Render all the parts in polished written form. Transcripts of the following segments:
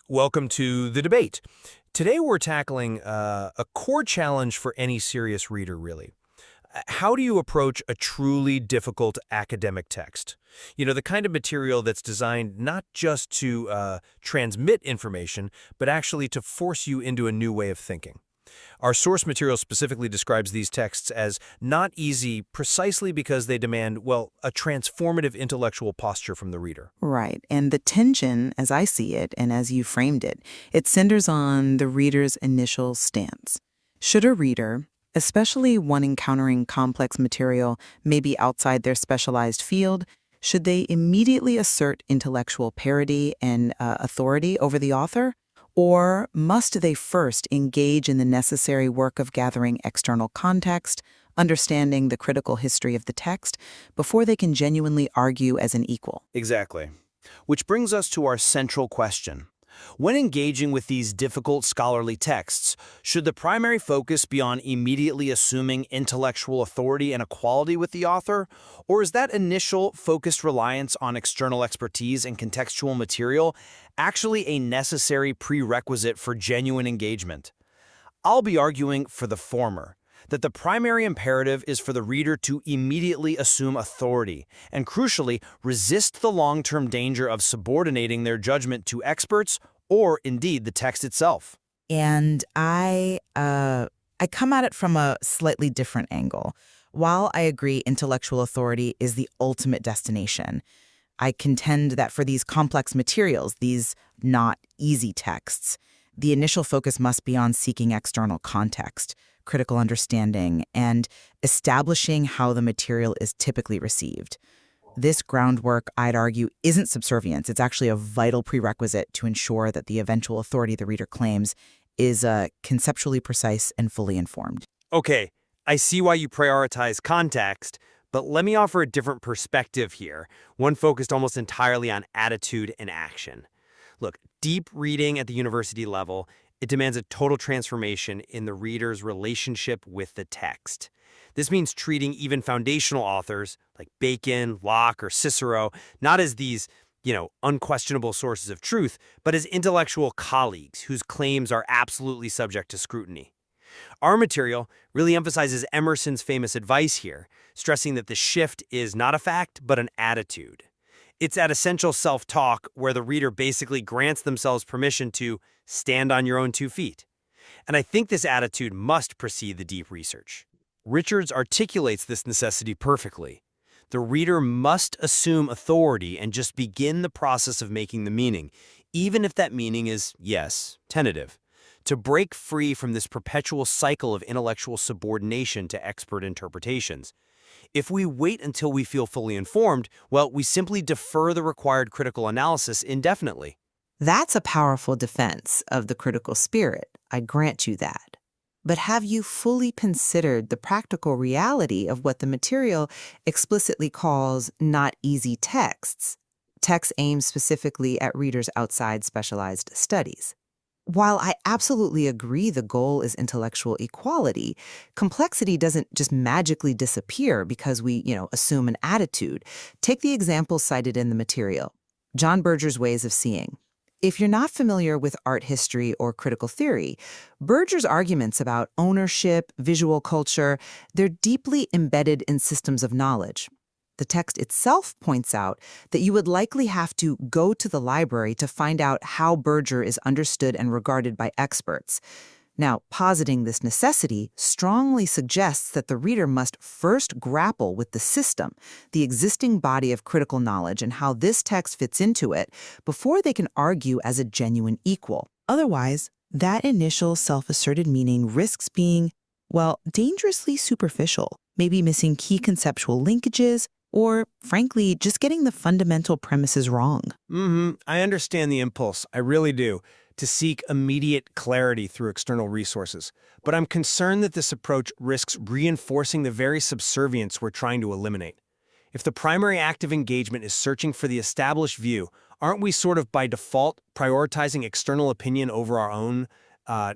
Welcome to The Debate. Today we're tackling a core challenge for any serious reader, really. How do you approach a truly difficult academic text? You know, the kind of material that's designed not just to transmit information, but actually to force you into a new way of thinking. Our source material specifically describes these texts as not easy precisely because they demand, well, a transformative intellectual posture from the reader. Right. And the tension, as I see it, and as you framed it, it centers on the reader's initial stance. Should a reader, especially one encountering complex material, maybe outside their specialized field, should they immediately assert intellectual parity and authority over the author? Or must they first engage in the necessary work of gathering external context, understanding the critical history of the text, before they can genuinely argue as an equal? Exactly. Which brings us to our central question. When engaging with these difficult scholarly texts, should the primary focus be on immediately assuming intellectual authority and equality with the author, or is that initial focused reliance on external expertise and contextual material actually a necessary prerequisite for genuine engagement? I'll be arguing for the former, that the primary imperative is for the reader to immediately assume authority and, crucially, resist the long-term danger of subordinating their judgment to experts or, indeed, the text itself. And I come at it from a slightly different angle. While I agree intellectual authority is the ultimate destination, I contend that for these complex materials, these not easy texts, the initial focus must be on seeking external context, critical understanding, and establishing how the material is typically received. This groundwork, I'd argue, isn't subservience. It's actually a vital prerequisite to ensure that the eventual authority the reader claims is conceptually precise and fully informed. Okay, I see why you prioritize context, but let me offer a different perspective here, one focused almost entirely on attitude and action. Look, deep reading at the university level, it demands a total transformation in the reader's relationship with the text. This means treating even foundational authors like Bacon, Locke, or Cicero not as these, unquestionable sources of truth, but as intellectual colleagues whose claims are absolutely subject to scrutiny. Our material really emphasizes Emerson's famous advice here, stressing that the shift is not a fact, but an attitude. It's at essential self-talk where the reader basically grants themselves permission to stand on your own 2 feet. And I think this attitude must precede the deep research. Richards articulates this necessity perfectly. The reader must assume authority and just begin the process of making the meaning, even if that meaning is, yes, tentative. To break free from this perpetual cycle of intellectual subordination to expert interpretations. If we wait until we feel fully informed, well, we simply defer the required critical analysis indefinitely. That's a powerful defense of the critical spirit. I grant you that. But have you fully considered the practical reality of what the material explicitly calls not easy texts? Texts aimed specifically at readers outside specialized studies. While I absolutely agree the goal is intellectual equality, complexity doesn't just magically disappear because we, assume an attitude. Take the example cited in the material, John Berger's ways of seeing. If you're not familiar with art history or critical theory, Berger's arguments about ownership, visual culture, they're deeply embedded in systems of knowledge. The text itself points out that you would likely have to go to the library to find out how Berger is understood and regarded by experts. Now, positing this necessity strongly suggests that the reader must first grapple with the system, the existing body of critical knowledge, and how this text fits into it before they can argue as a genuine equal. Otherwise, that initial self-asserted meaning risks being, dangerously superficial, maybe missing key conceptual linkages, or, frankly, just getting the fundamental premises wrong. I understand the impulse, I really do, to seek immediate clarity through external resources. But I'm concerned that this approach risks reinforcing the very subservience we're trying to eliminate. If the primary act of engagement is searching for the established view, aren't we sort of by default prioritizing external opinion over our own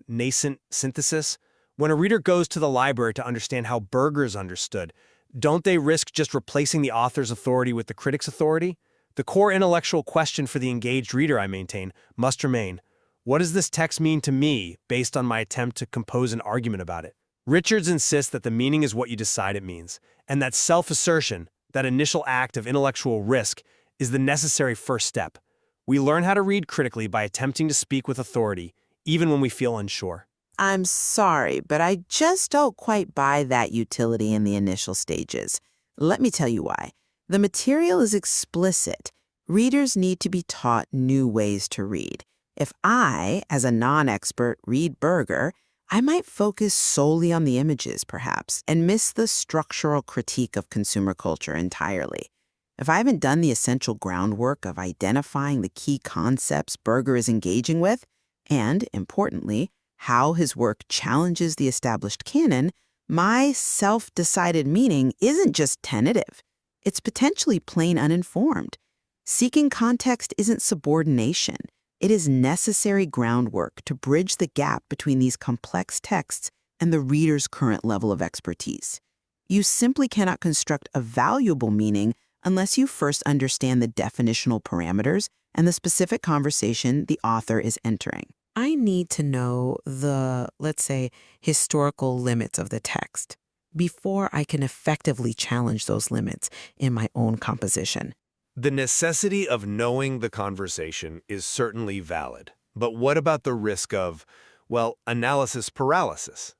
nascent synthesis? When a reader goes to the library to understand how Berger's understood, don't they risk just replacing the author's authority with the critic's authority? The core intellectual question for the engaged reader, I maintain, must remain, What does this text mean to me based on my attempt to compose an argument about it? Richards insists that the meaning is what you decide it means, and that self-assertion, that initial act of intellectual risk, is the necessary first step. We learn how to read critically by attempting to speak with authority, even when we feel unsure. I'm sorry, but I just don't quite buy that utility in the initial stages. Let me tell you why. The material is explicit. Readers need to be taught new ways to read. If I, as a non-expert, read Berger, I might focus solely on the images, perhaps, and miss the structural critique of consumer culture entirely. If I haven't done the essential groundwork of identifying the key concepts Berger is engaging with, and, importantly, how his work challenges the established canon, my self-decided meaning isn't just tentative. It's potentially plain uninformed. Seeking context isn't subordination. It is necessary groundwork to bridge the gap between these complex texts and the reader's current level of expertise. You simply cannot construct a valuable meaning unless you first understand the definitional parameters and the specific conversation the author is entering. I need to know the, let's say, historical limits of the text before I can effectively challenge those limits in my own composition. The necessity of knowing the conversation is certainly valid. But what about the risk of, well, analysis paralysis?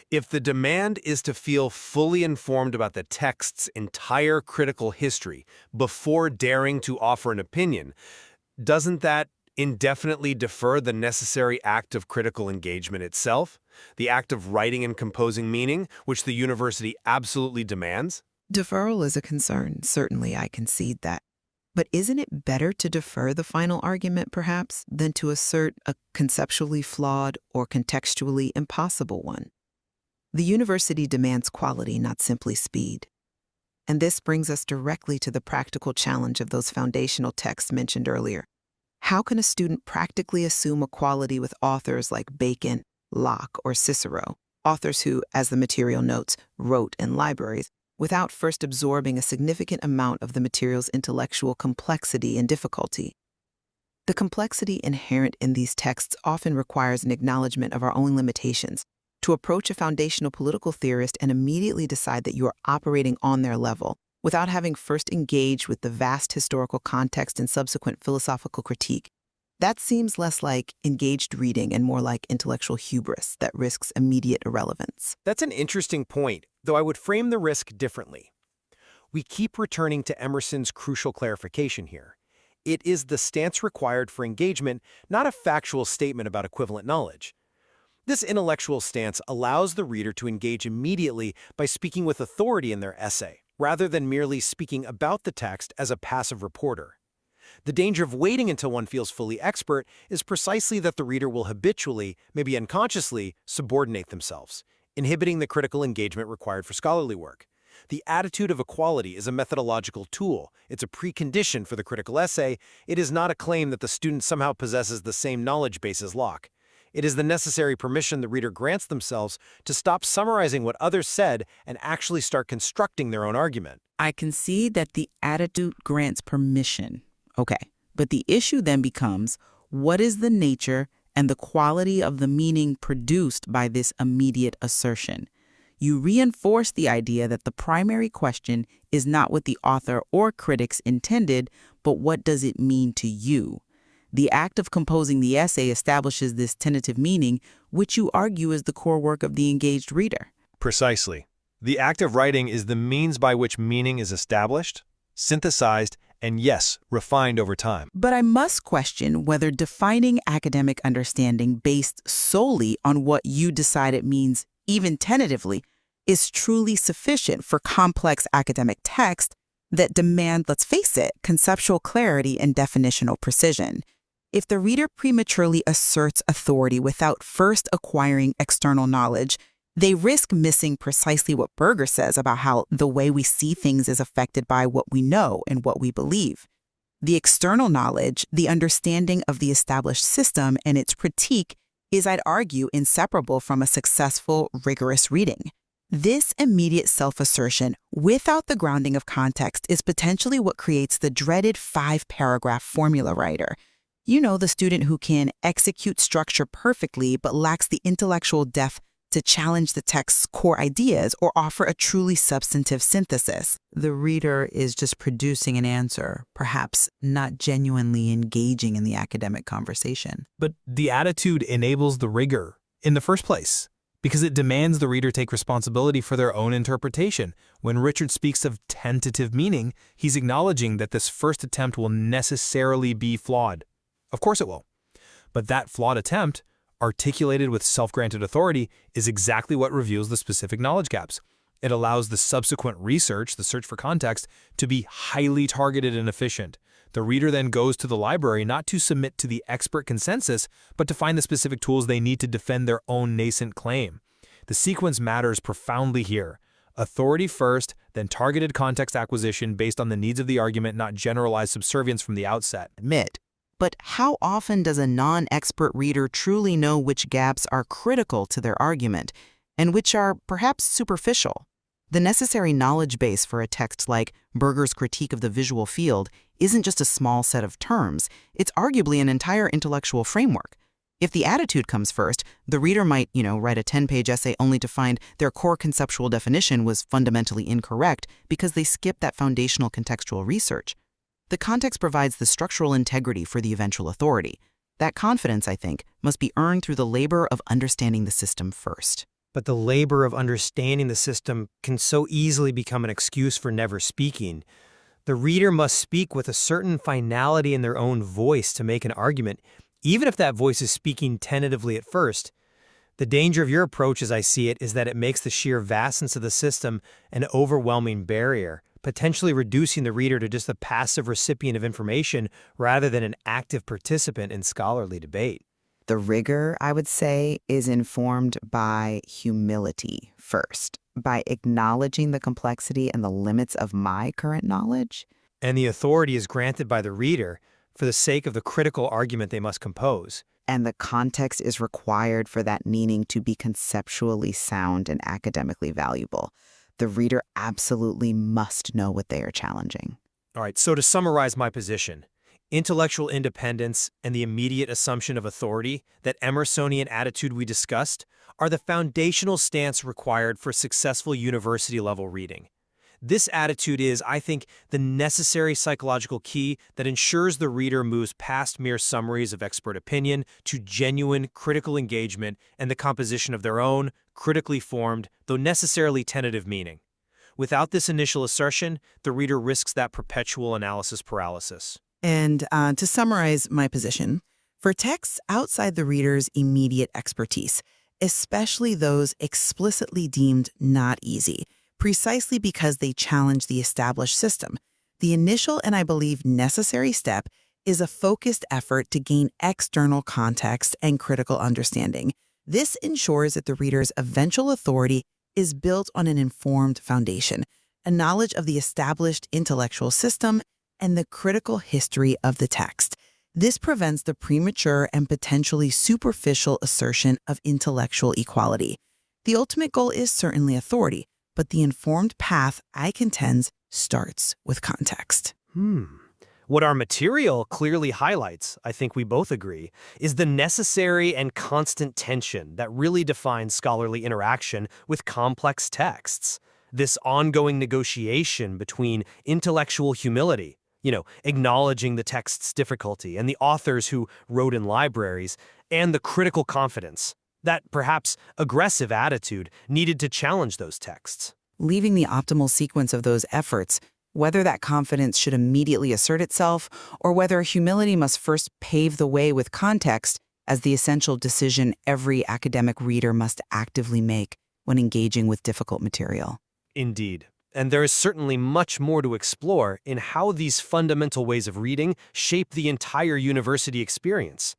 If the demand is to feel fully informed about the text's entire critical history before daring to offer an opinion, doesn't that indefinitely defer the necessary act of critical engagement itself, the act of writing and composing meaning, which the university absolutely demands? Deferral is a concern. Certainly, I concede that. But isn't it better to defer the final argument, perhaps, than to assert a conceptually flawed or contextually impossible one? The university demands quality, not simply speed. And this brings us directly to the practical challenge of those foundational texts mentioned earlier. How can a student practically assume equality with authors like Bacon, Locke, or Cicero, authors who, as the material notes, wrote in libraries, without first absorbing a significant amount of the material's intellectual complexity and difficulty? The complexity inherent in these texts often requires an acknowledgement of our own limitations. To approach a foundational political theorist and immediately decide that you are operating on their level, without having first engaged with the vast historical context and subsequent philosophical critique, that seems less like engaged reading and more like intellectual hubris that risks immediate irrelevance. That's an interesting point, though I would frame the risk differently. We keep returning to Emerson's crucial clarification here. It is the stance required for engagement, not a factual statement about equivalent knowledge. This intellectual stance allows the reader to engage immediately by speaking with authority in their essay, rather than merely speaking about the text as a passive reporter. The danger of waiting until one feels fully expert is precisely that the reader will habitually, maybe unconsciously, subordinate themselves, inhibiting the critical engagement required for scholarly work. The attitude of equality is a methodological tool. It's a precondition for the critical essay. It is not a claim that the student somehow possesses the same knowledge base as Locke. It is the necessary permission the reader grants themselves to stop summarizing what others said and actually start constructing their own argument. I concede that the attitude grants permission. Okay, but the issue then becomes, what is the nature and the quality of the meaning produced by this immediate assertion? You reinforce the idea that the primary question is not what the author or critics intended, but what does it mean to you? The act of composing the essay establishes this tentative meaning, which you argue is the core work of the engaged reader. Precisely. The act of writing is the means by which meaning is established, synthesized, and yes, refined over time. But I must question whether defining academic understanding based solely on what you decide it means, even tentatively, is truly sufficient for complex academic text that demand, let's face it, conceptual clarity and definitional precision. If the reader prematurely asserts authority without first acquiring external knowledge, they risk missing precisely what Berger says about how the way we see things is affected by what we know and what we believe. The external knowledge, the understanding of the established system and its critique, is, I'd argue, inseparable from a successful, rigorous reading. This immediate self-assertion, without the grounding of context, is potentially what creates the dreaded 5-paragraph formula writer. You know, the student who can execute structure perfectly but lacks the intellectual depth to challenge the text's core ideas or offer a truly substantive synthesis. The reader is just producing an answer, perhaps not genuinely engaging in the academic conversation. But the attitude enables the rigor in the first place, because it demands the reader take responsibility for their own interpretation. When Richard speaks of tentative meaning, he's acknowledging that this first attempt will necessarily be flawed. Of course it will. But that flawed attempt, articulated with self-granted authority, is exactly what reveals the specific knowledge gaps. It allows the subsequent research, the search for context, to be highly targeted and efficient. The reader then goes to the library not to submit to the expert consensus, but to find the specific tools they need to defend their own nascent claim. The sequence matters profoundly here. Authority first, then targeted context acquisition based on the needs of the argument, not generalized subservience from the outset. But how often does a non-expert reader truly know which gaps are critical to their argument and which are perhaps superficial? The necessary knowledge base for a text like Berger's Critique of the Visual Field isn't just a small set of terms, it's arguably an entire intellectual framework. If the attitude comes first, the reader might, write a 10-page essay only to find their core conceptual definition was fundamentally incorrect because they skipped that foundational contextual research. The context provides the structural integrity for the eventual authority. That confidence, I think, must be earned through the labor of understanding the system first. But the labor of understanding the system can so easily become an excuse for never speaking. The reader must speak with a certain finality in their own voice to make an argument, even if that voice is speaking tentatively at first. The danger of your approach, as I see it, is that it makes the sheer vastness of the system an overwhelming barrier, potentially reducing the reader to just a passive recipient of information rather than an active participant in scholarly debate. The rigor, I would say, is informed by humility first, by acknowledging the complexity and the limits of my current knowledge. And the authority is granted by the reader for the sake of the critical argument they must compose. And the context is required for that meaning to be conceptually sound and academically valuable. The reader absolutely must know what they are challenging. All right, so to summarize my position, intellectual independence and the immediate assumption of authority, that Emersonian attitude we discussed, are the foundational stance required for successful university-level reading. This attitude is, I think, the necessary psychological key that ensures the reader moves past mere summaries of expert opinion to genuine critical engagement and the composition of their own, critically formed, though necessarily tentative meaning. Without this initial assertion, the reader risks that perpetual analysis paralysis. And to summarize my position, for texts outside the reader's immediate expertise, especially those explicitly deemed not easy, precisely because they challenge the established system, the initial and I believe necessary step is a focused effort to gain external context and critical understanding. This ensures that the reader's eventual authority is built on an informed foundation, a knowledge of the established intellectual system and the critical history of the text. This prevents the premature and potentially superficial assertion of intellectual equality. The ultimate goal is certainly authority, but the informed path, I contend, starts with context. What our material clearly highlights, I think we both agree, is the necessary and constant tension that really defines scholarly interaction with complex texts. This ongoing negotiation between intellectual humility, acknowledging the text's difficulty and the authors who wrote in libraries, and the critical confidence, that perhaps aggressive attitude needed to challenge those texts. Leaving the optimal sequence of those efforts, whether that confidence should immediately assert itself or whether humility must first pave the way with context as the essential decision every academic reader must actively make when engaging with difficult material. Indeed. And there is certainly much more to explore in how these fundamental ways of reading shape the entire university experience.